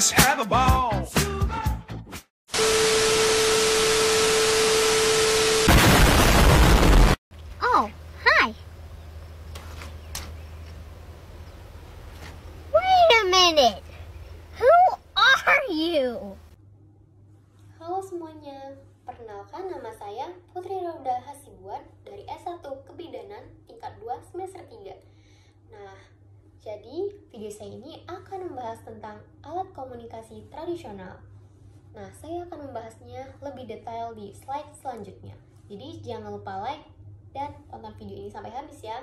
Let's have a ball. Oh, hi. Wait a minute. Who are you? Halo semuanya, perkenalkan nama saya Putri Rauda Hasibuan dari S1 Kebidanan tingkat 2 semester 3. Nah, jadi video saya ini akan membahas tentang alat komunikasi tradisional. Nah, saya akan membahasnya lebih detail di slide selanjutnya. Jadi jangan lupa like dan tonton video ini sampai habis ya.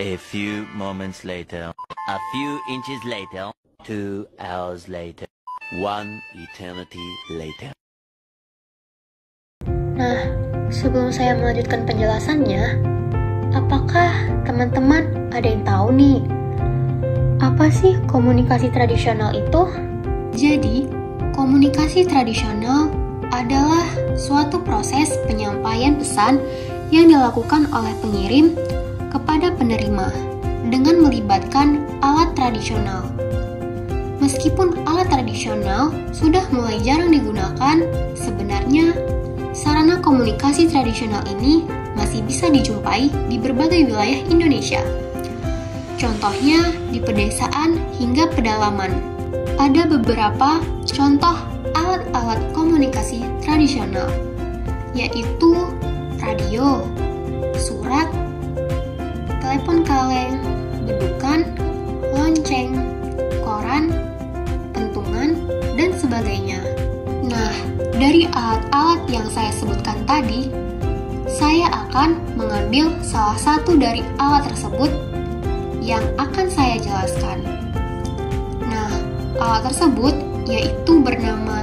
A few moments later, a few inches later, 2 hours later, 1 eternity later. Nah, sebelum saya melanjutkan penjelasannya, apakah teman-teman ada yang tahu nih, apa sih komunikasi tradisional itu? Jadi, komunikasi tradisional adalah suatu proses penyampaian pesan yang dilakukan oleh pengirim kepada penerima dengan melibatkan alat tradisional. Meskipun alat tradisional sudah mulai jarang digunakan, sebenarnya sarana komunikasi tradisional ini masih bisa dijumpai di berbagai wilayah Indonesia. Contohnya di pedesaan hingga pedalaman. Ada beberapa contoh alat-alat komunikasi tradisional, yaitu radio, surat, telepon kaleng, bedukan, lonceng, koran, pentungan, dan sebagainya. Nah, dari alat-alat yang saya sebutkan tadi, saya akan mengambil salah satu dari alat tersebut yang akan saya jelaskan. Nah, alat tersebut yaitu bernama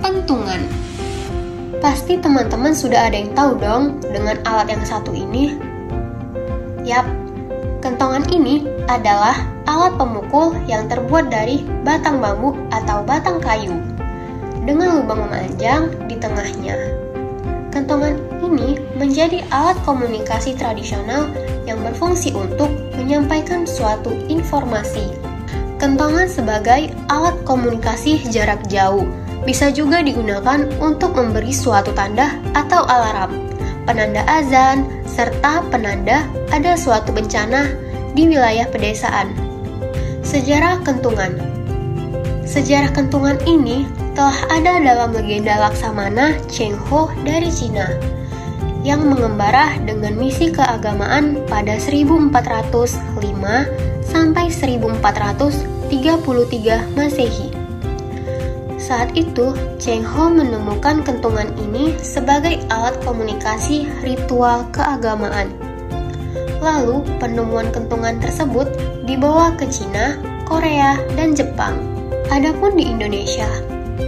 pentungan. Pasti teman-teman sudah ada yang tahu dong dengan alat yang satu ini. Yap, kentongan ini adalah alat pemukul yang terbuat dari batang bambu atau batang kayu dengan lubang memanjang di tengahnya. Kentongan ini menjadi alat komunikasi tradisional yang berfungsi untuk menyampaikan suatu informasi. Kentongan sebagai alat komunikasi jarak jauh bisa juga digunakan untuk memberi suatu tanda atau alarm, penanda azan, serta penanda ada suatu bencana di wilayah pedesaan. Sejarah kentungan. Sejarah kentungan ini telah ada dalam legenda Laksamana Cheng Ho dari Cina yang mengembara dengan misi keagamaan pada 1405 sampai 1433 Masehi. Saat itu, Cheng Ho menemukan kentungan ini sebagai alat komunikasi ritual keagamaan. Lalu, penemuan kentungan tersebut dibawa ke Cina, Korea, dan Jepang. Adapun di Indonesia,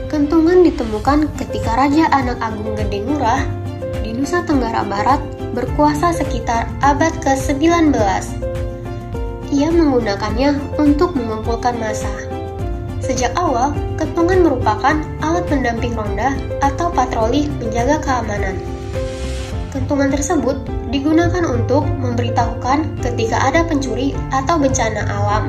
kentungan ditemukan ketika Raja Anak Agung Gede Ngurah di Nusa Tenggara Barat berkuasa sekitar abad ke-19. Ia menggunakannya untuk mengumpulkan massa. Sejak awal, kentungan merupakan alat pendamping ronda atau patroli menjaga keamanan. Kentungan tersebut digunakan untuk memberitahukan ketika ada pencuri atau bencana alam.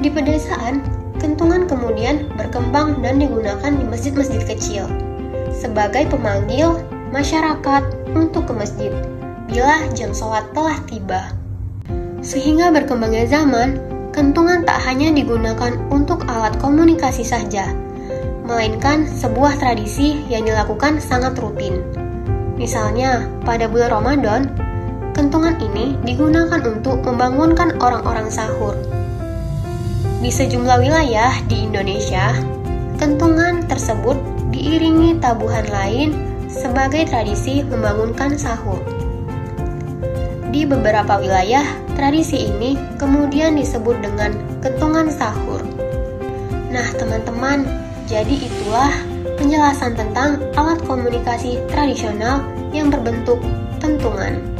Di pedesaan, kentungan kemudian berkembang dan digunakan di masjid-masjid kecil sebagai pemanggil masyarakat untuk ke masjid bila jam sholat telah tiba. Sehingga berkembangnya zaman, kentungan tak hanya digunakan untuk alat komunikasi saja, melainkan sebuah tradisi yang dilakukan sangat rutin. Misalnya, pada bulan Ramadan, kentungan ini digunakan untuk membangunkan orang-orang sahur. Di sejumlah wilayah di Indonesia, kentungan tersebut diiringi tabuhan lain sebagai tradisi membangunkan sahur. Di beberapa wilayah, tradisi ini kemudian disebut dengan kentungan sahur. Nah, teman-teman, jadi itulah penjelasan tentang alat komunikasi tradisional yang berbentuk pentungan.